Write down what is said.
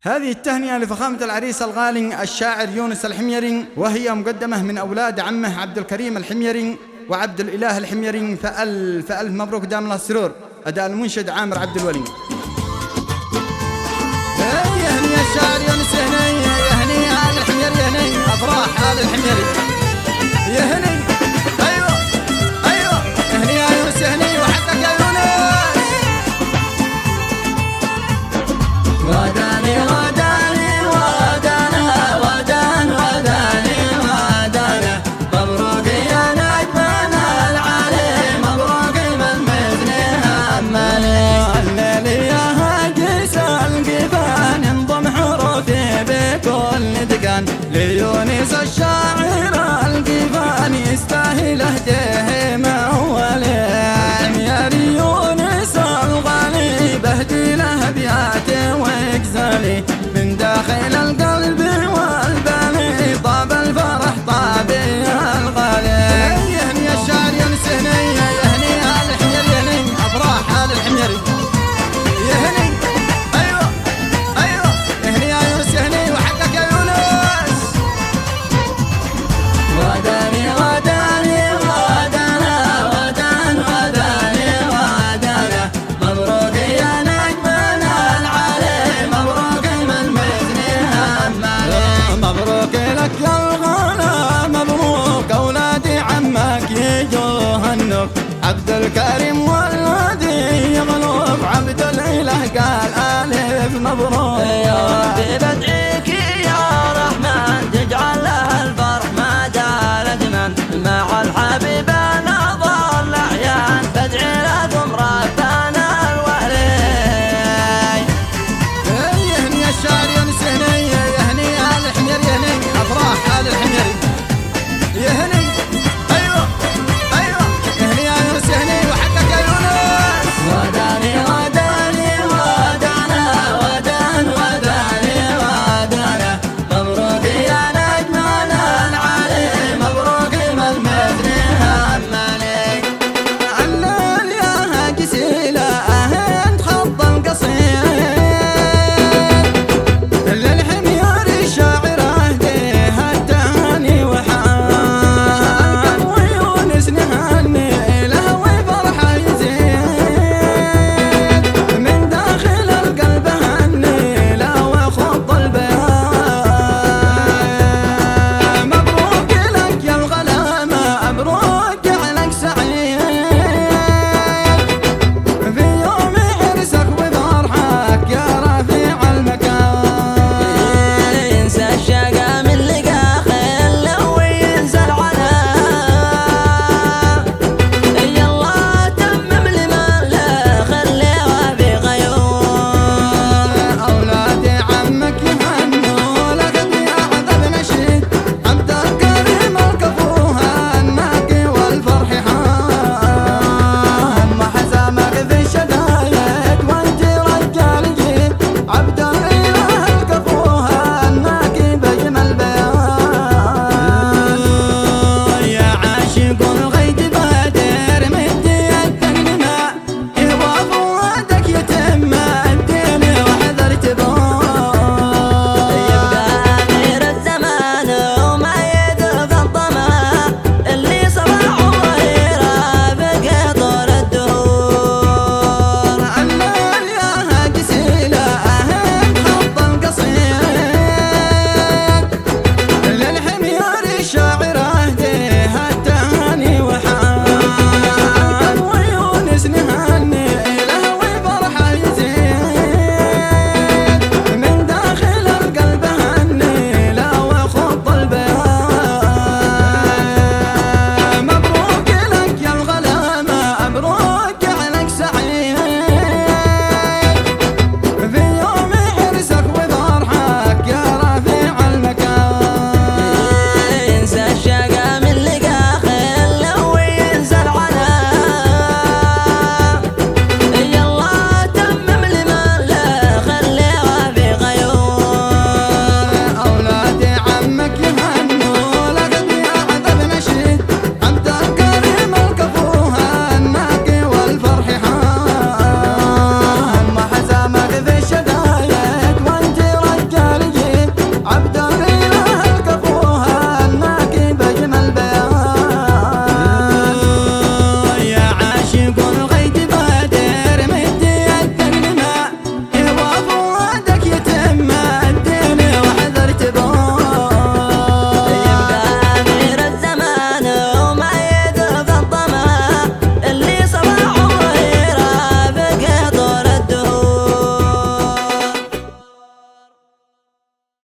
هذه التهنئة لفخامة العريس الغالي الشاعر يونس الحميري، وهي مقدمة من أولاد عمه عبد الكريم الحميري وعبد الإله الحميري، فألف ألف مبروك دام الله السرور. أداء المنشد عامر عبد الولي. يهني الشاعر يونس، يهني آل الحميري، يهني أفراح آل الحميري، يهني أيوه أيوه، يهني يا يونس، يهني وحقك يا يونس. وداني وداني ودانا ودان وداني ودانا، مبروك يا نجمنا العالي، مبروك من مثلها أمالي. الليل يا هاجس القفان انضم حروفي بكل دقان، ليونس الشاعر القفان يستاهل اهديه مولي. يا يونس الغالي بهدي له ابياتي واجزالي، من داخل القلب والبالي طاب الفرح طابي الغالي. يهني الشاعر يونس، يهني آل الحميري، يهني افراح آل الحميري، يهني ايوه ايوه، يهني يا يونس، يهني وحقك يا يونس. وداني وداني ودانا ودان وداني ودانا، مبروك يا نجمنا العالي، مبروك من مثلها أمالي. مبروك لك يا الغلا، مبروك أولادي عمك يجوا هنوك، عبد الكريم والذي يغلب عبد الإله قال ألف مبروك. يا ربي بدعي